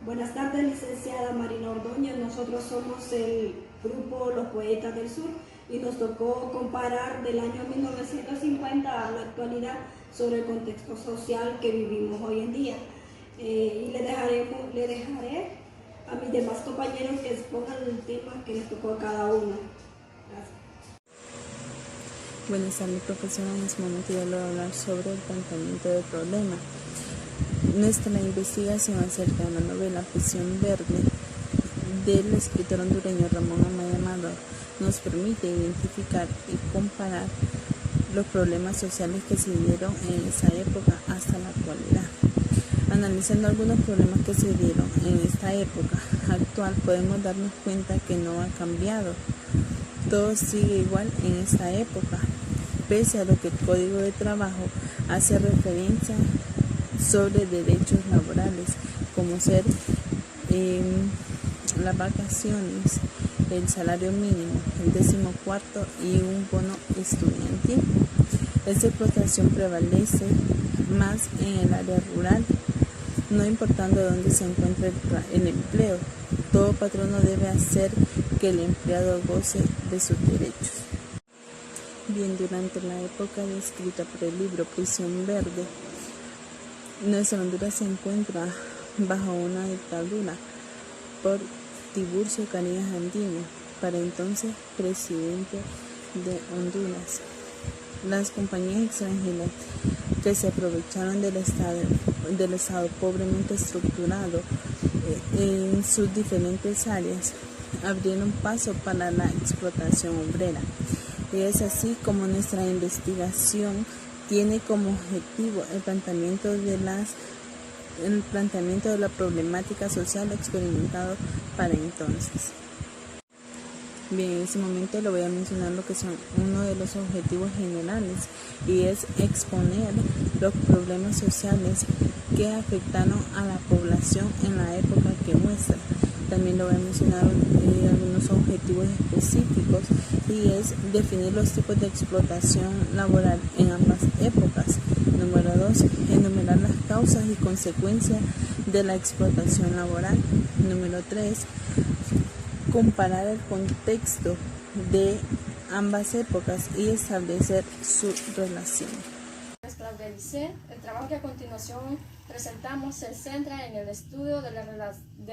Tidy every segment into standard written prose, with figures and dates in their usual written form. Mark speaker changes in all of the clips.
Speaker 1: Buenas tardes, licenciada Marina Ordóñez. Nosotros somos el grupo Los Poetas del Sur y nos tocó comparar del año 1950 a la actualidad sobre el contexto social que vivimos hoy en día. Y le dejaré a mis demás compañeros que expongan el tema que les tocó a cada uno. Gracias.
Speaker 2: Buenas tardes, profesora. En este momento yo le voy a hablar sobre el planteamiento del problema. Nuestra investigación acerca de la novela Prisión Verde del escritor hondureño Ramón Amaya Amador nos permite identificar y comparar los problemas sociales que se dieron en esa época hasta la actualidad. Analizando algunos problemas que se dieron en esta época actual, podemos darnos cuenta que no ha cambiado. Todo sigue igual en esta época, pese a lo que el Código de Trabajo hace referencia sobre derechos laborales, como ser las vacaciones, el salario mínimo, el 14º y un bono estudiantil. Esta explotación prevalece más en el área rural, no importando dónde se encuentre el empleo. Todo patrono debe hacer que el empleado goce de sus derechos. Bien, durante la época descrita por el libro Prisión Verde, nuestra Honduras se encuentra bajo una dictadura por Tiburcio Canías Andino, para entonces presidente de Honduras. Las compañías extranjeras que se aprovecharon del Estado pobremente estructurado en sus diferentes áreas abrieron paso para la explotación obrera. Y es así como nuestra investigación tiene como objetivo el planteamiento de la problemática social experimentado para entonces. Bien, en este momento le voy a mencionar lo que son uno de los objetivos generales, y es exponer los problemas sociales que afectaron a la población en la época que muestra. También le voy a mencionar algunos objetivos específicos, y es definir los tipos de explotación laboral en ambas épocas. Número 2, enumerar las causas y consecuencias de la explotación laboral. Número 3, comparar el contexto de ambas épocas y establecer su relación.
Speaker 3: El trabajo que a continuación presentamos se centra en el estudio de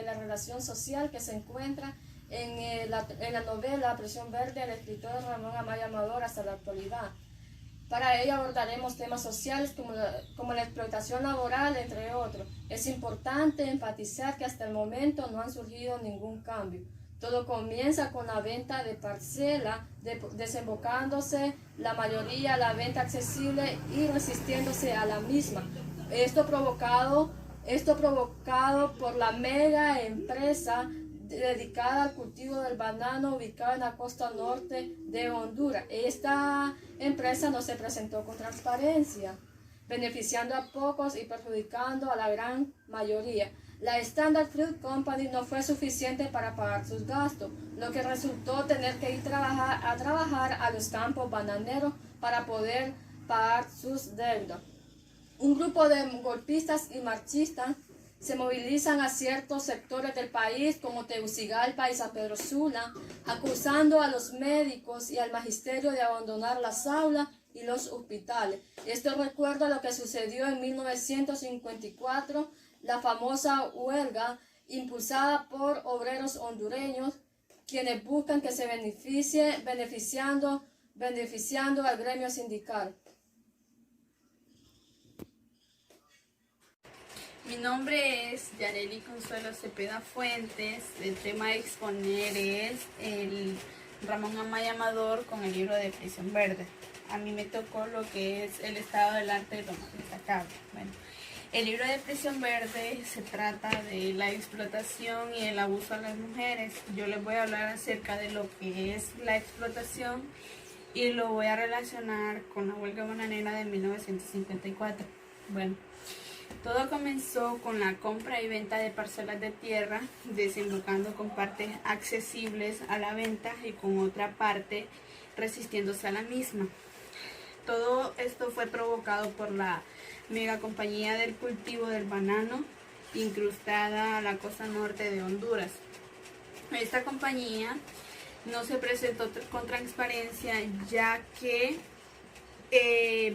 Speaker 3: la relación social que se encuentra en la novela Prisión Verde del escritor Ramón Amaya Amador hasta la actualidad. Para ello abordaremos temas sociales como la explotación laboral, entre otros. Es importante enfatizar que hasta el momento no han surgido ningún cambio. Todo comienza con la venta de parcela, desembocándose la mayoría a la venta accesible y resistiéndose a la misma. Esto provocado por la mega empresa dedicada al cultivo del banano ubicada en la costa norte de Honduras. Esta empresa no se presentó con transparencia, beneficiando a pocos y perjudicando a la gran mayoría. La Standard Fruit Company no fue suficiente para pagar sus gastos, lo que resultó tener que ir a trabajar a los campos bananeros para poder pagar sus deudas. Un grupo de golpistas y marchistas se movilizan a ciertos sectores del país como Tegucigalpa y San Pedro Sula, acusando a los médicos y al magisterio de abandonar las aulas y los hospitales. Esto recuerda lo que sucedió en 1954, la famosa huelga impulsada por obreros hondureños, quienes buscan que se beneficiando al gremio sindical.
Speaker 4: Mi nombre es Yareli Consuelo Cepeda Fuentes. El tema a exponer es el Ramón Amaya Amador con el libro de Prisión Verde. A mí me tocó lo que es el estado del arte de lo más destacable. Bueno, el libro de Prisión Verde se trata de la explotación y el abuso a las mujeres. Yo les voy a hablar acerca de lo que es la explotación y lo voy a relacionar con la huelga bananera de 1954. Bueno, todo comenzó con la compra y venta de parcelas de tierra, desembocando con partes accesibles a la venta y con otra parte resistiéndose a la misma. Todo esto fue provocado por la mega compañía del cultivo del banano incrustada a la costa norte de Honduras. Esta compañía no se presentó con transparencia, ya que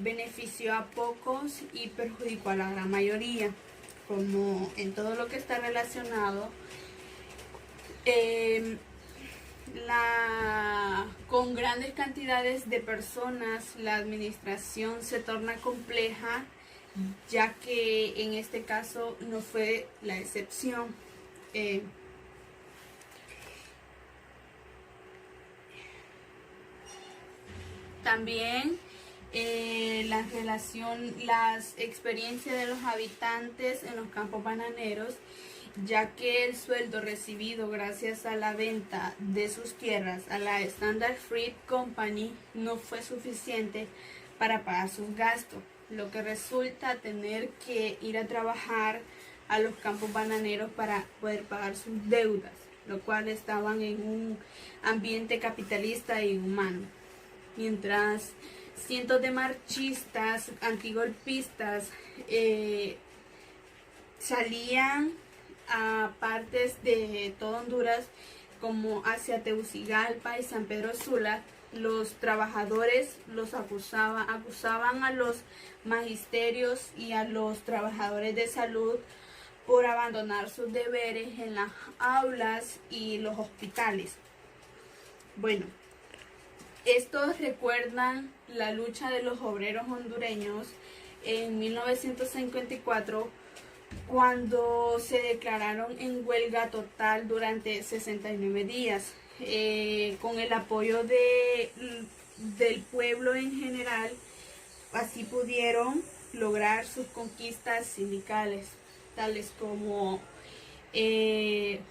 Speaker 4: benefició a pocos y perjudicó a la gran mayoría. Como en todo lo que está relacionado, con grandes cantidades de personas, la administración se torna compleja, ya que en este caso no fue la excepción. También las experiencias de los habitantes en los campos bananeros, ya que el sueldo recibido gracias a la venta de sus tierras a la Standard Fruit Company no fue suficiente para pagar sus gastos, lo que resulta tener que ir a trabajar a los campos bananeros para poder pagar sus deudas, lo cual estaban en un ambiente capitalista e inhumano. Mientras cientos de marchistas, antigolpistas, salían a partes de todo Honduras, como hacia Tegucigalpa y San Pedro Sula, los trabajadores acusaban a los magisterios y a los trabajadores de salud por abandonar sus deberes en las aulas y los hospitales. Bueno, estos recuerdan la lucha de los obreros hondureños en 1954, cuando se declararon en huelga total durante 69 días, con el apoyo del pueblo en general. Así pudieron lograr sus conquistas sindicales, tales como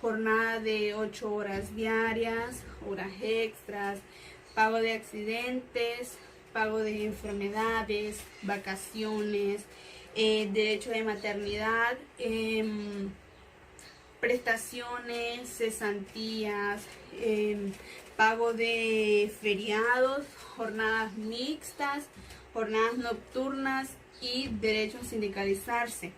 Speaker 4: jornada de 8 horas diarias, horas extras, pago de accidentes, pago de enfermedades, vacaciones, derecho de maternidad, prestaciones, cesantías, pago de feriados, jornadas mixtas, jornadas nocturnas y derecho a sindicalizarse.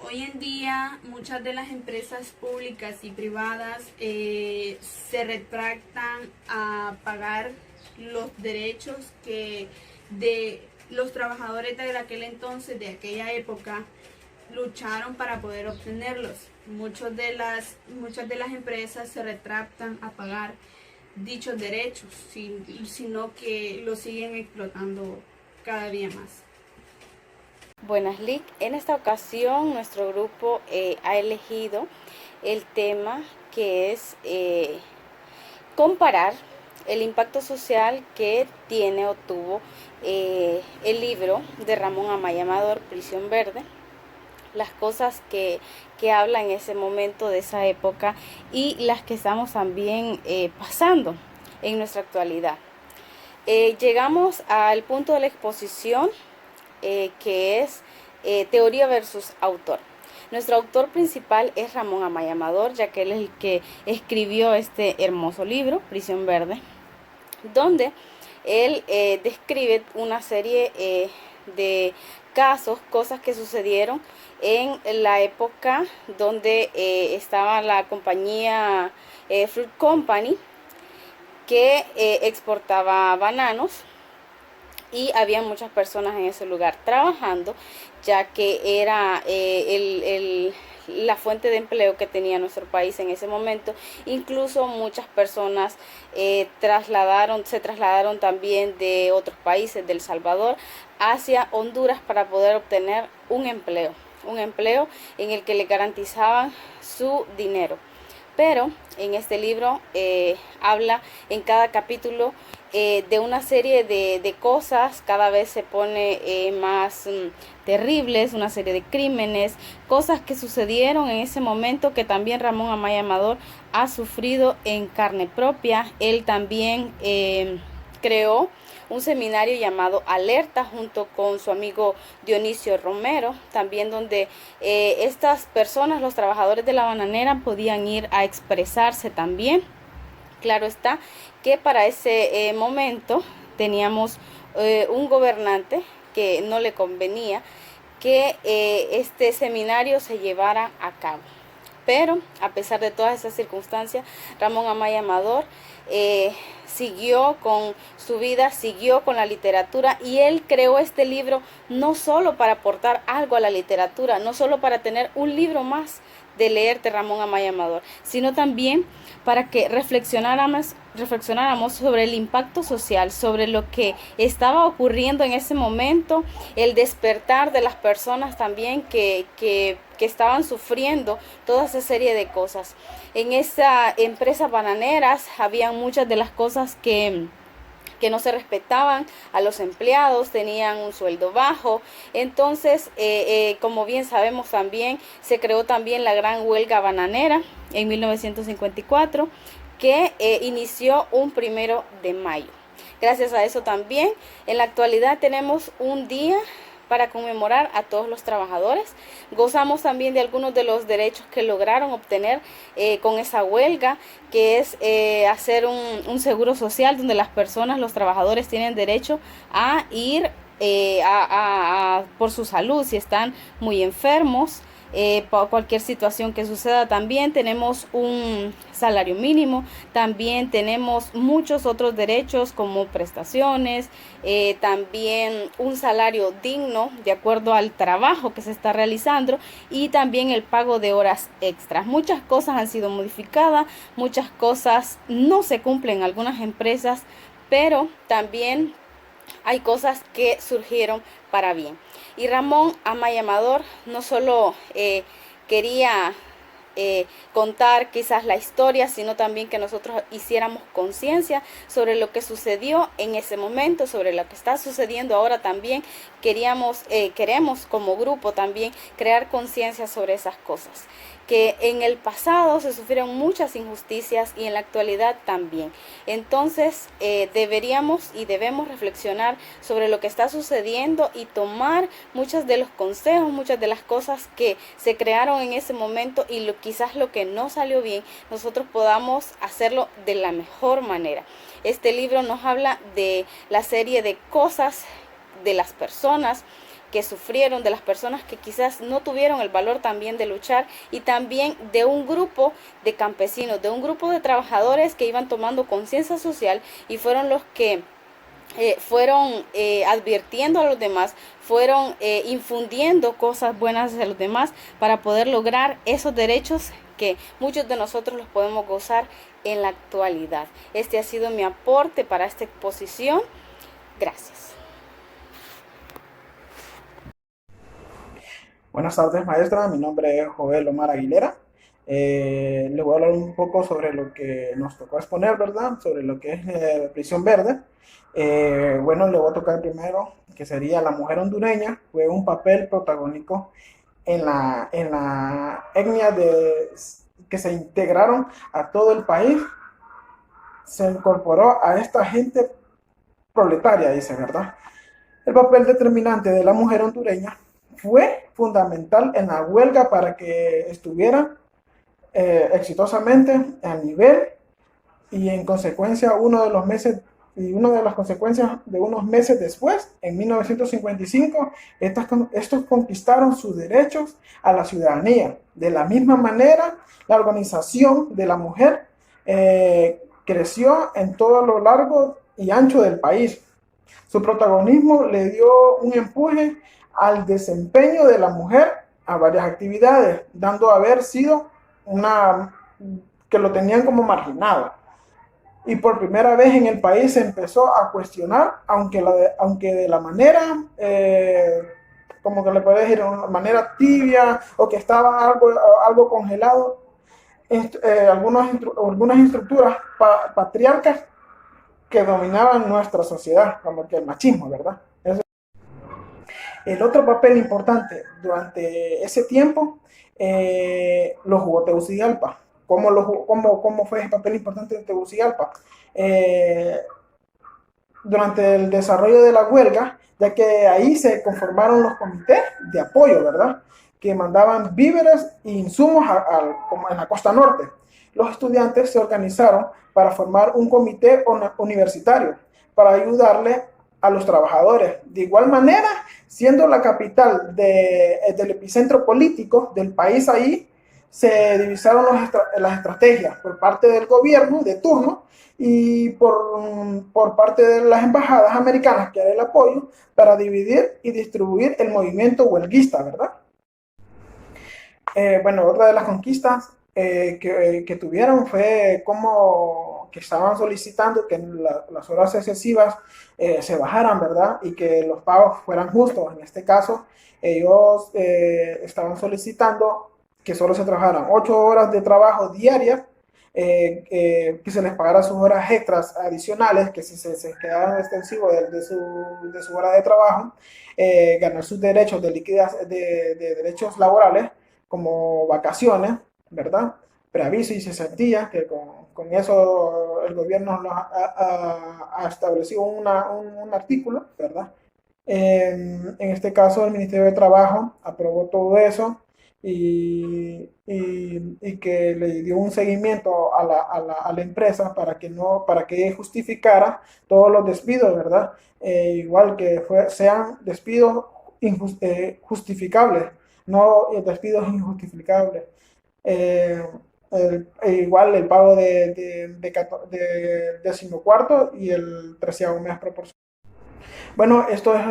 Speaker 4: Hoy en día muchas de las empresas públicas y privadas se retractan a pagar los derechos que de los trabajadores de aquel entonces, de aquella época, lucharon para poder obtenerlos. Muchas de las empresas se retractan a pagar dichos derechos, sino que los siguen explotando cada día más.
Speaker 5: Buenas, Lick. En esta ocasión nuestro grupo ha elegido el tema que es comparar el impacto social que tiene o tuvo el libro de Ramón Amaya Amador, Prisión Verde, las cosas que habla en ese momento de esa época y las que estamos también pasando en nuestra actualidad. Llegamos al punto de la exposición, que es teoría versus autor. Nuestro autor principal es Ramón Amaya Amador, ya que él es el que escribió este hermoso libro, Prisión Verde, donde él describe una serie de casos, cosas que sucedieron en la época donde estaba la compañía Fruit Company, que exportaba bananos, y había muchas personas en ese lugar trabajando, ya que era la fuente de empleo que tenía nuestro país en ese momento. Incluso muchas personas se trasladaron también de otros países, de El Salvador hacia Honduras, para poder obtener un empleo en el que le garantizaban su dinero. Pero en este libro habla en cada capítulo de una serie de cosas, cada vez se pone más terribles, una serie de crímenes, cosas que sucedieron en ese momento, que también Ramón Amaya Amador ha sufrido en carne propia. Él también creó un seminario llamado Alerta junto con su amigo Dionisio Romero, también donde estas personas, los trabajadores de la bananera, podían ir a expresarse también. Claro está que para ese momento teníamos un gobernante que no le convenía que este seminario se llevara a cabo. Pero a pesar de todas esas circunstancias, Ramón Amaya Amador siguió con su vida, siguió con la literatura, y él creó este libro no solo para aportar algo a la literatura, no solo para tener un libro más de leer de Ramón Amaya Amador, sino también para que reflexionáramos sobre el impacto social, sobre lo que estaba ocurriendo en ese momento, el despertar de las personas también que estaban sufriendo toda esa serie de cosas. En esa empresa Bananeras había muchas de las cosas que no se respetaban a los empleados, tenían un sueldo bajo. Entonces, como bien sabemos también, se creó también la gran huelga bananera en 1954, que inició un 1 de mayo. Gracias a eso también, en la actualidad tenemos un día para conmemorar a todos los trabajadores. Gozamos también de algunos de los derechos que lograron obtener con esa huelga, que es hacer un seguro social donde las personas, los trabajadores, tienen derecho a ir por su salud si están muy enfermos. Por cualquier situación que suceda. También tenemos un salario mínimo, también tenemos muchos otros derechos como prestaciones, también un salario digno de acuerdo al trabajo que se está realizando, y también el pago de horas extras. Muchas cosas han sido modificadas, muchas cosas no se cumplen en algunas empresas, pero también hay cosas que surgieron para bien. Y Ramón Amaya Amador no solo quería contar quizás la historia, sino también que nosotros hiciéramos conciencia sobre lo que sucedió en ese momento, sobre lo que está sucediendo ahora también. Queremos como grupo también crear conciencia sobre esas cosas, que en el pasado se sufrieron muchas injusticias y en la actualidad también. Entonces deberíamos y debemos reflexionar sobre lo que está sucediendo y tomar muchos de los consejos, muchas de las cosas que se crearon en ese momento, y quizás lo que no salió bien, nosotros podamos hacerlo de la mejor manera. Este libro nos habla de la serie de cosas de las personas que sufrieron, de las personas que quizás no tuvieron el valor también de luchar, y también de un grupo de campesinos, de un grupo de trabajadores que iban tomando conciencia social y fueron los que fueron advirtiendo a los demás, fueron infundiendo cosas buenas a los demás para poder lograr esos derechos que muchos de nosotros los podemos gozar en la actualidad. Este ha sido mi aporte para esta exposición. Gracias.
Speaker 6: Buenas tardes, maestra. Mi nombre es Joel Omar Aguilera. Le voy a hablar un poco sobre lo que nos tocó exponer, ¿verdad? Sobre lo que es Prisión Verde. Bueno, le voy a tocar primero, que sería la mujer hondureña. Fue un papel protagónico en la etnia que se integraron a todo el país. Se incorporó a esta gente proletaria, dice, ¿verdad? El papel determinante de la mujer hondureña fue fundamental en la huelga para que estuviera exitosamente a nivel, y en consecuencia una de las consecuencias de unos meses después, en 1955, estos conquistaron sus derechos a la ciudadanía. De la misma manera, la organización de la mujer creció en todo lo largo y ancho del país. Su protagonismo le dio un empuje al desempeño de la mujer a varias actividades, dando a haber sido que lo tenían como marginado. Y por primera vez en el país se empezó a cuestionar, aunque de la manera, como que le puedo decir, de una manera tibia, o que estaba algo congelado, algunas estructuras patriarcas que dominaban nuestra sociedad, como que el machismo, ¿verdad? El otro papel importante durante ese tiempo lo jugó Tegucigalpa. ¿Cómo fue ese papel importante de Tegucigalpa? Durante el desarrollo de la huelga, ya que ahí se conformaron los comités de apoyo, ¿verdad?, que mandaban víveres e insumos como en la costa norte. Los estudiantes se organizaron para formar un comité universitario para ayudarle a los trabajadores. De igual manera, siendo la capital del epicentro político del país ahí, se divisaron las estrategias por parte del gobierno de turno y por parte de las embajadas americanas, que era el apoyo, para dividir y distribuir el movimiento huelguista, ¿verdad? Bueno, otra de las conquistas que tuvieron fue como que estaban solicitando que las horas excesivas se bajaran, ¿verdad? Y que los pagos fueran justos. En este caso, ellos estaban solicitando que solo se trabajaran 8 horas de trabajo diarias, que se les pagara sus horas extras adicionales, que si se quedaban extensivos de su hora de trabajo, ganar sus derechos de derechos laborales, como vacaciones, ¿verdad? Preaviso y cesantía, que con eso el gobierno ha establecido un artículo, ¿verdad? En este caso, el Ministerio de Trabajo aprobó todo eso y que le dio un seguimiento a la empresa para que justificara todos los despidos, ¿verdad? Igual que sean despidos justificables, no despidos injustificables. Igual el pago de 14º y el 13º mes proporcional. Bueno, esto es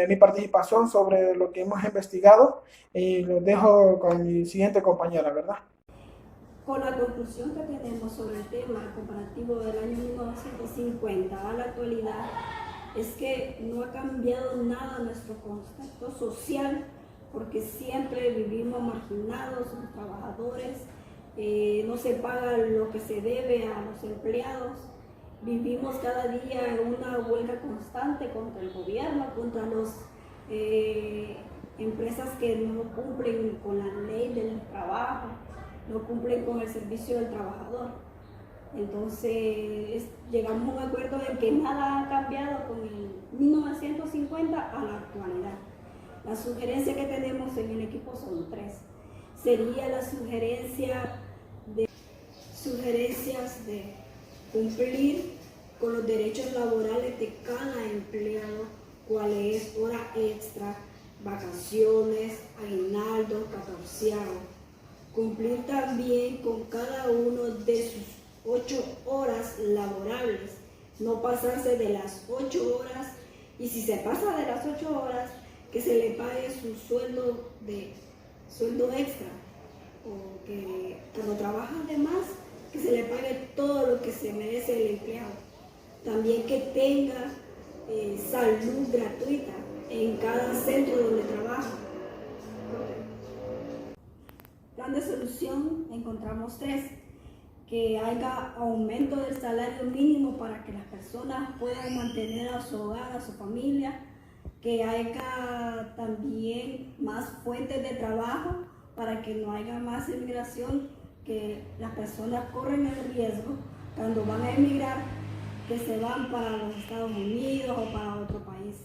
Speaker 6: mi participación sobre lo que hemos investigado y lo dejo con mi siguiente compañera, ¿verdad?
Speaker 1: Con la conclusión que tenemos sobre el tema comparativo del año 1950 a la actualidad, es que no ha cambiado nada nuestro contexto social, porque siempre vivimos marginados, los trabajadores, no se paga lo que se debe a los empleados, vivimos cada día en una huelga constante contra el gobierno, contra las empresas que no cumplen con la ley del trabajo, no cumplen con el servicio del trabajador. Entonces llegamos a un acuerdo en que nada ha cambiado con el 1950 a la actualidad. La sugerencia que tenemos en el equipo son 3. Sería la sugerencias de cumplir con los derechos laborales de cada empleado, cuál es hora extra, vacaciones, aguinaldo, 14º. Cumplir también con cada uno de sus 8 horas laborables, no pasarse de las 8 horas, y si se pasa de las 8 horas, que se le pague su sueldo extra, o que cuando trabaja de más, que se le pague todo lo que se merece el empleado. También que tenga salud gratuita en cada centro donde trabaja. Plan de solución encontramos 3. Que haya aumento del salario mínimo para que las personas puedan mantener a su hogar, a su familia, que haya también más fuentes de trabajo para que no haya más emigración, que las personas corren el riesgo cuando van a emigrar, que se van para los Estados Unidos o para otro país,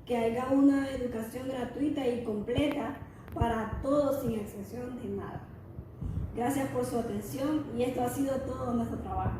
Speaker 1: que haya una educación gratuita y completa para todos sin excepción de nada. Gracias por su atención y esto ha sido todo nuestro trabajo.